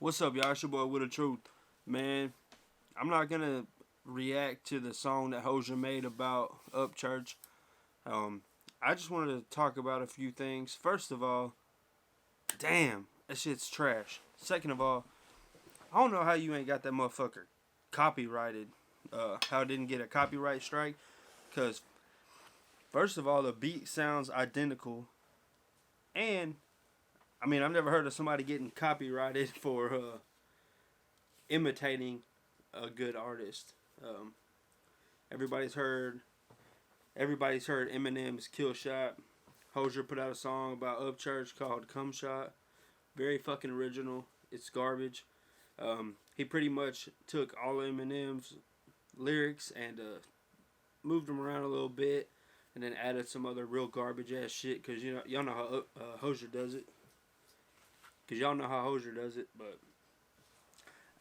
What's up, y'all? It's your boy with the truth. Man, I'm not gonna react to the song that Hosier made about Upchurch. Um, I just wanted to talk about a few things. First of all, damn, that shit's trash. Second of all, I don't know how you ain't got that motherfucker copyrighted. How it didn't get a copyright strike. Because, first of all, the beat sounds identical. And, I mean, I've never heard of somebody getting copyrighted for imitating a good artist. Um, everybody's heard Eminem's "KillShot." Hosier put out a song about Upchurch called "CUMSHOT." Very fucking original. It's garbage. He pretty much took all of Eminem's lyrics and moved them around a little bit, and then added some other real garbage ass shit. Cause y'all know how Hosier does it. But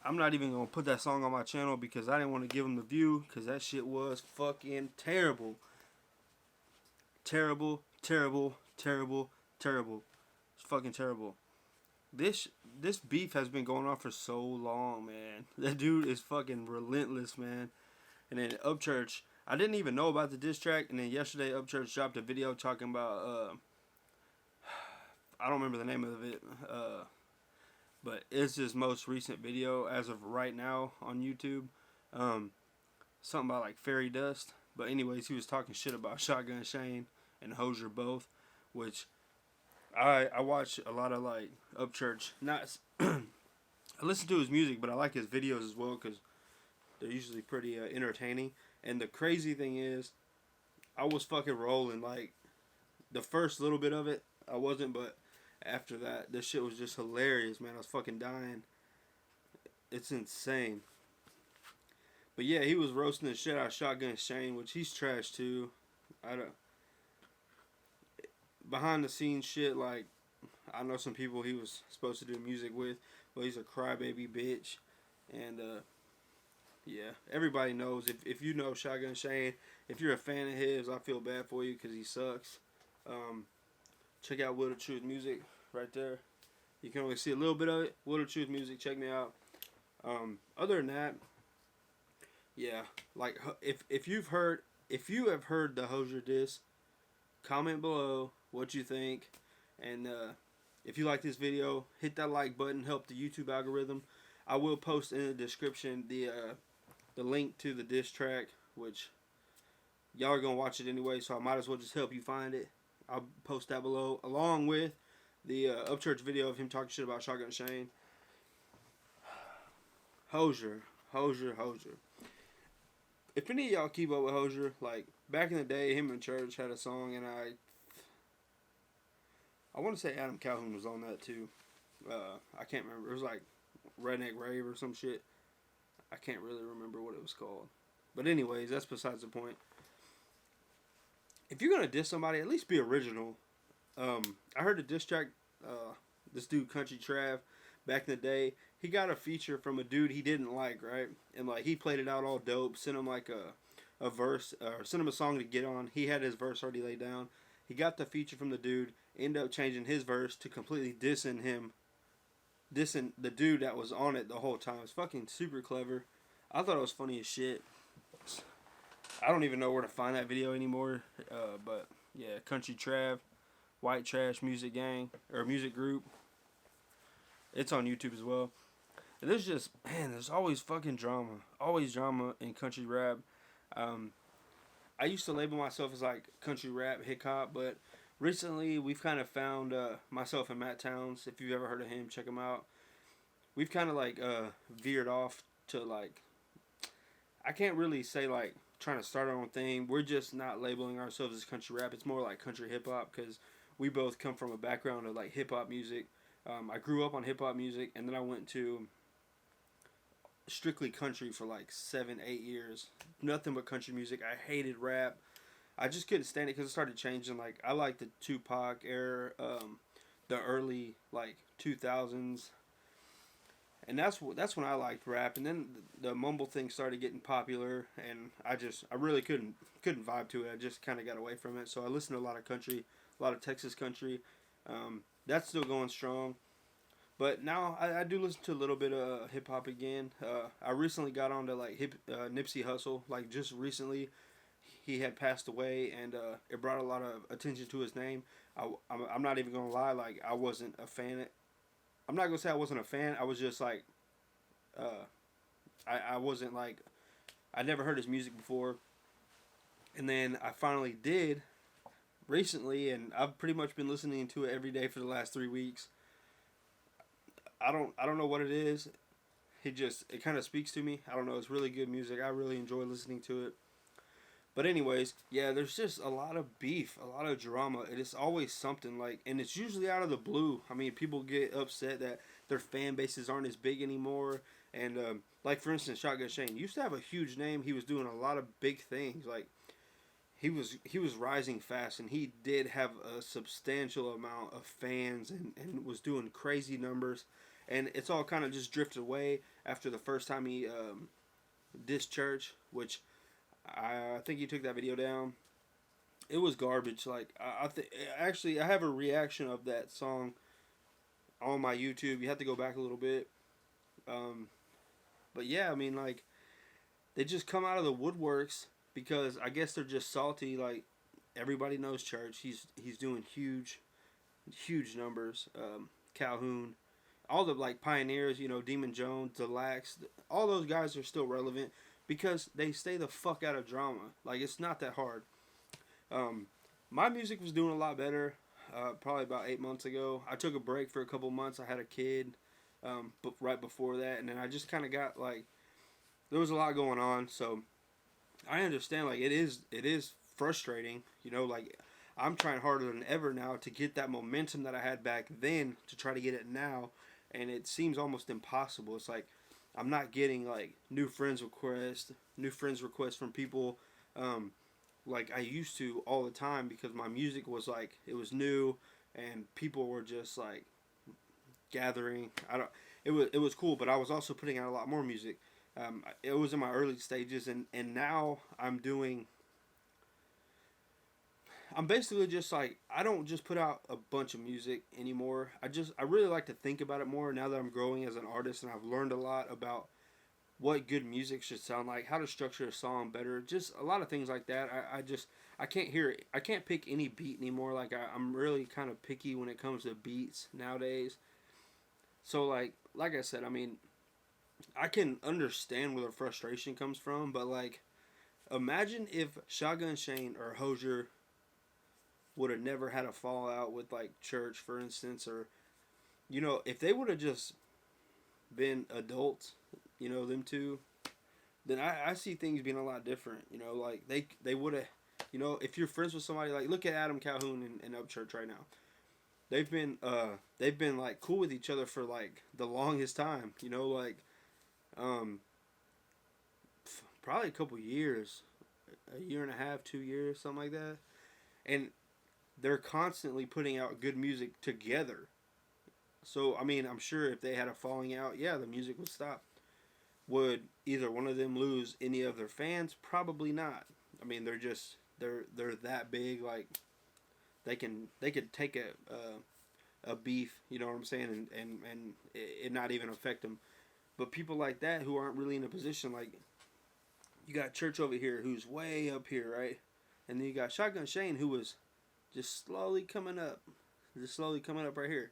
I'm not even gonna put that song on my channel because I didn't want to give him the view because that shit was fucking terrible. Terrible. It's fucking terrible. This beef has been going on for so long, man. That dude is fucking relentless, man. And then Upchurch, I didn't even know about the diss track, and then yesterday Upchurch dropped a video talking about I don't remember the name of it. But it's his most recent video as of right now on YouTube. Something about like fairy dust. But anyways, he was talking shit about Shotgun Shane and Hosier both, which I watch a lot of like Upchurch. Not I listen to his music, but I like his videos as well because they're usually pretty entertaining. And the crazy thing is, I was fucking rolling like the first little bit of it. I wasn't, but after that, this shit was just hilarious, man. I was fucking dying. It's insane. But yeah, he was roasting the shit out of Shotgun Shane, which he's trash too. I don't. Behind the scenes shit, like I know some people he was supposed to do music with, but he's a crybaby bitch. And yeah, everybody knows if you know Shotgun Shane, if you're a fan of his, I feel bad for you because he sucks. Check out Will the Truth Music right there. You can only see a little bit of it. Will the Truth Music, check me out. Other than that, yeah, like if you have heard the Hosier diss, comment below what you think, and if you like this video, hit that like button, help the YouTube algorithm. I will post in the description the link to the diss track, which y'all are gonna watch it anyway, so I might as well just help you find it. I'll post that below, along with the Upchurch video of him talking shit about Shotgun Shane. Hosier. If any of y'all keep up with Hosier, like back in the day, him and Church had a song, and I want to say Adam Calhoun was on that too. I can't remember. It was like Redneck Rave or some shit. I can't really remember what it was called. But anyways, that's besides the point. If you're gonna diss somebody, at least be original. I heard the diss track. This dude Country Trav, back in the day, he got a feature from a dude he didn't like, right? And like he played it out all dope. Sent him like a verse, or sent him a song to get on. He had his verse already laid down. He got the feature from the dude. Ended up changing his verse to completely dissing the dude that was on it the whole time. It's fucking super clever. I thought it was funny as shit. I don't even know where to find that video anymore. But yeah, Country Trav, White Trash Music Gang or Music Group. It's on YouTube as well. And there's always fucking drama. Always drama in country rap. I used to label myself as like country rap, hip hop, but recently we've kind of found myself and Matt Towns. If you've ever heard of him, check him out. We've kind of like veered off to like, I can't really say like trying to start our own thing. We're just not labeling ourselves as country rap. It's more like country hip hop because we both come from a background of like hip hop music. I grew up on hip hop music, and then I went to strictly country for like 7-8 years. Nothing but country music. I hated rap. I just couldn't stand it because it started changing. Like I like the Tupac era, the early like 2000s, and that's when I liked rap. And then the mumble thing started getting popular, and I really couldn't vibe to it. I just kind of got away from it. So I listened to a lot of country, a lot of Texas country. That's still going strong. But now I do listen to a little bit of hip hop again. I recently got onto like Nipsey Hussle. Like just recently, he had passed away, and it brought a lot of attention to his name. I'm not even gonna lie. Like I wasn't a fan. I'm not gonna say I wasn't a fan. I was just like, uh, I wasn't like, I never heard his music before, and then I finally did recently, and I've pretty much been listening to it every day for the last 3 weeks. I don't know what it is. It kind of speaks to me. I don't know. It's really good music. I really enjoy listening to it. But anyways, yeah, there's just a lot of beef, a lot of drama. It is always something like, and it's usually out of the blue. I mean, people get upset that their fan bases aren't as big anymore. And like for instance, Shotgun Shane used to have a huge name. He was doing a lot of big things. Like he was rising fast, and he did have a substantial amount of fans, and was doing crazy numbers. And it's all kind of just drifted away after the first time he dissed church, which I think he took that video down. It was garbage. Like actually I have a reaction of that song on my YouTube. You have to go back a little bit. Um, but yeah, I mean like they just come out of the woodworks because I guess they're just salty. Like everybody knows church. He's doing huge numbers. Calhoun, all the like pioneers, Demon Jones, Delax, all those guys are still relevant because they stay the fuck out of drama. Like it's not that hard. My music was doing a lot better. Probably about 8 months ago. I took a break for a couple months. I had a kid, but right before that, and then I just kind of got like there was a lot going on. So I understand. Like it is frustrating. Like I'm trying harder than ever now to get that momentum that I had back then to try to get it now, and it seems almost impossible. It's like I'm not getting like new friends requests from people like I used to all the time because my music was like it was new and people were just like gathering. I don't. It was cool, but I was also putting out a lot more music. It was in my early stages, and now I'm basically just like I don't just put out a bunch of music anymore. I really like to think about it more now that I'm growing as an artist and I've learned a lot about what good music should sound like, how to structure a song better, just a lot of things like that. I can't hear it. I can't pick any beat anymore. Like I'm really kind of picky when it comes to beats nowadays. So like I said, I mean, I can understand where the frustration comes from, but like imagine if Shotgun Shane or Hosier would have never had a fallout with like church, for instance, or if they would have just been adults, them two, then I see things being a lot different. Like they would have, if you're friends with somebody, like look at Adam Calhoun and Upchurch right now. They've been like cool with each other for like the longest time. Um, probably a couple years, a year and a half, 2 years, something like that, and they're constantly putting out good music together. So I mean, I'm sure if they had a falling out, yeah, the music would stop. Would either one of them lose any of their fans? Probably not. I mean, they're that big. Like they could take a beef. You know what I'm saying? And it not even affect them. But people like that who aren't really in a position, like you got Church over here who's way up here, right? And then you got Shotgun Shane who was just slowly coming up right here,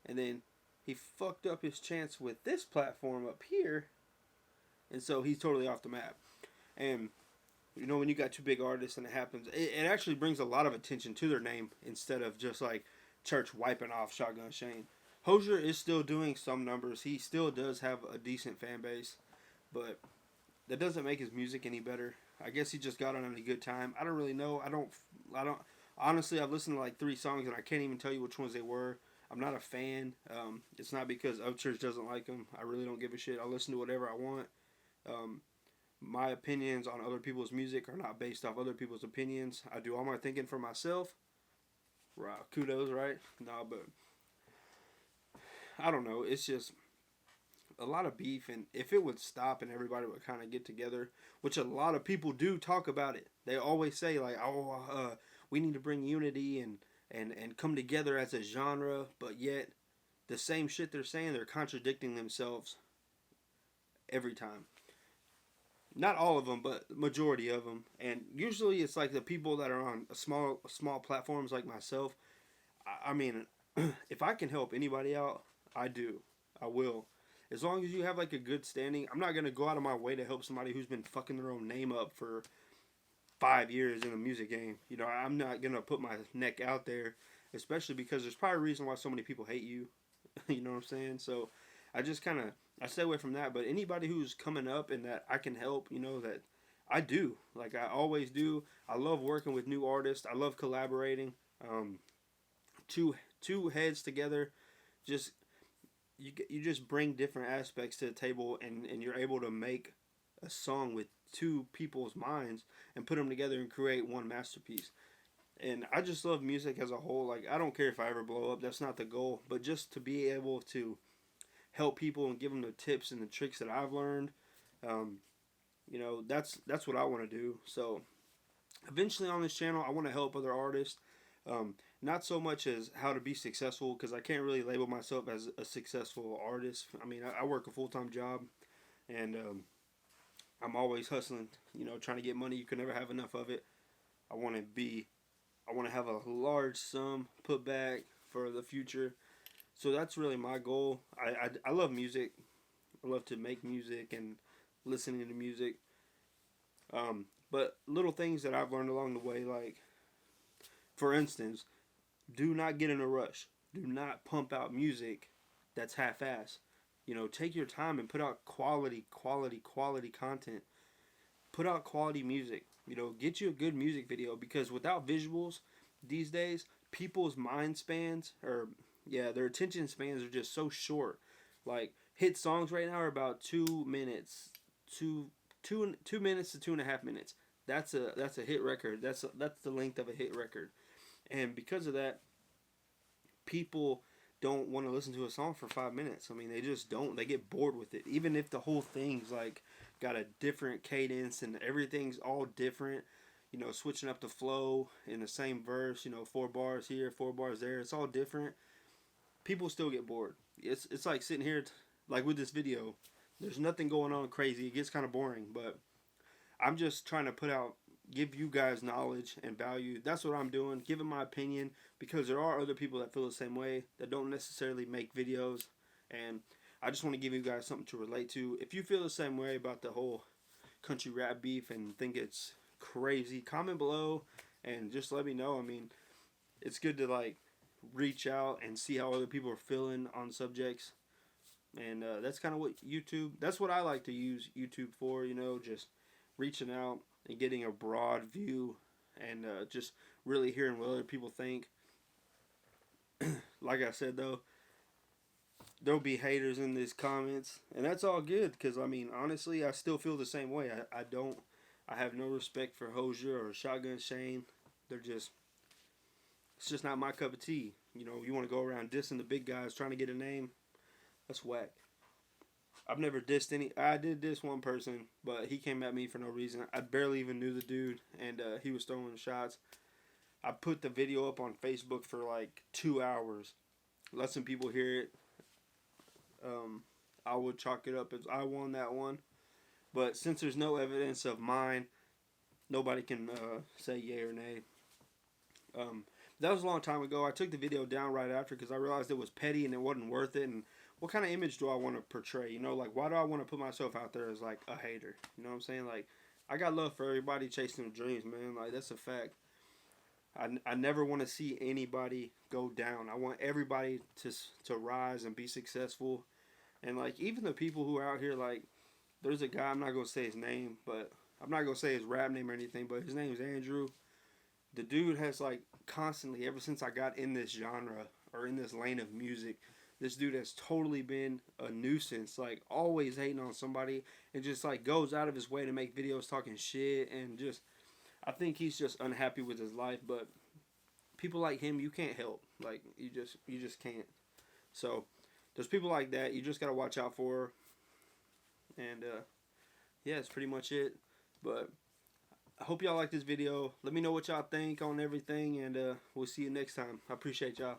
and then he fucked up his chance with this platform up here. And so he's totally off the map. And, when you got two big artists and it happens, it actually brings a lot of attention to their name instead of just like Church wiping off Shotgun Shane. Hosier is still doing some numbers. He still does have a decent fan base. But that doesn't make his music any better. I guess he just got on a good time. I don't really know. I don't. Honestly, I've listened to like 3 songs and I can't even tell you which ones they were. I'm not a fan. It's not because Upchurch doesn't like him. I really don't give a shit. I'll listen to whatever I want. My opinions on other people's music are not based off other people's opinions. I do all my thinking for myself. Right, kudos, right? No, but I don't know. It's just a lot of beef, and if it would stop and everybody would kind of get together, which a lot of people do talk about it. They always say like, we need to bring unity and come together as a genre, but yet the same shit they're saying, they're contradicting themselves every time. Not all of them, but majority of them. And usually it's like the people that are on small platforms like myself. I mean, if I can help anybody out, I do. I will. As long as you have like a good standing, I'm not gonna go out of my way to help somebody who's been fucking their own name up for 5 years in the music game. You know, I'm not gonna put my neck out there, especially because there's probably a reason why so many people hate you. You know what I'm saying? So I just kind of I stay away from that. But anybody who's coming up and that I can help, you know, that I do. Like I always do. I love working with new artists. I love collaborating. Two heads together, just you just bring different aspects to the table, and you're able to make a song with two people's minds and put them together and create one masterpiece. And I just love music as a whole. Like I don't care if I ever blow up. That's not the goal. But just to be able to help people and give them the tips and the tricks that I've learned, um, you know, that's what I want to do. So eventually on this channel, I want to help other artists. Not so much as how to be successful, because I can't really label myself as a successful artist. I mean, I work a full-time job, and I'm always hustling, you know, trying to get money. You can never have enough of it. I want to have a large sum put back for the future. So that's really my goal. I love music. I love to make music and listening to music. But little things that I've learned along the way, like, for instance, do not get in a rush. Do not pump out music that's half-assed. You know, take your time and put out quality content. Put out quality music. You know, get you a good music video, because without visuals these days, people's mind spans, or their attention spans are just so short. Like hit songs right now are about 2 minutes, 2 minutes to 2.5 minutes. That's a hit record. That's the length of a hit record. And because of that, people don't want to listen to a song for 5 minutes. I mean, they just don't. They get bored with it. Even if the whole thing's like got a different cadence and everything's all different, you know, switching up the flow in the same verse, you know, 4 bars here, 4 bars there, it's all different. People still get bored. It's like sitting here, like with this video, there's nothing going on crazy. It gets kind of boring, but I'm just trying to give you guys knowledge and value. That's what I'm doing, giving my opinion, because there are other people that feel the same way, that don't necessarily make videos, and I just want to give you guys something to relate to. If you feel the same way about the whole country rap beef and think it's crazy, comment below and just let me know. I mean, it's good to like reach out and see how other people are feeling on subjects, and that's kind of what that's what I like to use YouTube for, you know, just reaching out and getting a broad view, and just really hearing what other people think. Like I said, though, there'll be haters in these comments, and that's all good, because I mean, honestly, I still feel the same way. I have no respect for Hosier or Shotgun Shane. It's just not my cup of tea. You know, you want to go around dissing the big guys trying to get a name? That's whack. I've never dissed any. I did diss one person, but he came at me for no reason. I barely even knew the dude, and he was throwing shots. I put the video up on Facebook for like 2 hours. Let some people hear it. I would chalk it up as I won that one. But since there's no evidence of mine, nobody can say yay or nay. That was a long time ago. I took the video down right after because I realized it was petty and it wasn't worth it. And what kind of image do I want to portray? You know, like, why do I want to put myself out there as, like, a hater? You know what I'm saying? Like, I got love for everybody chasing their dreams, man. Like, that's a fact. I never want to see anybody go down. I want everybody to rise and be successful. And, like, even the people who are out here, like, there's a guy, I'm not going to say his name, but I'm not going to say his rap name or anything, but his name is Andrew. The dude has, like, constantly, ever since I got in this genre, or in this lane of music, this dude has totally been a nuisance, like, always hating on somebody, and just, like, goes out of his way to make videos talking shit, and just, I think he's just unhappy with his life. But people like him, you can't help. Like, you just can't. So, there's people like that you just gotta watch out for. And, yeah, that's pretty much it. But I hope y'all like this video. Let me know what y'all think on everything, and we'll see you next time. I appreciate y'all.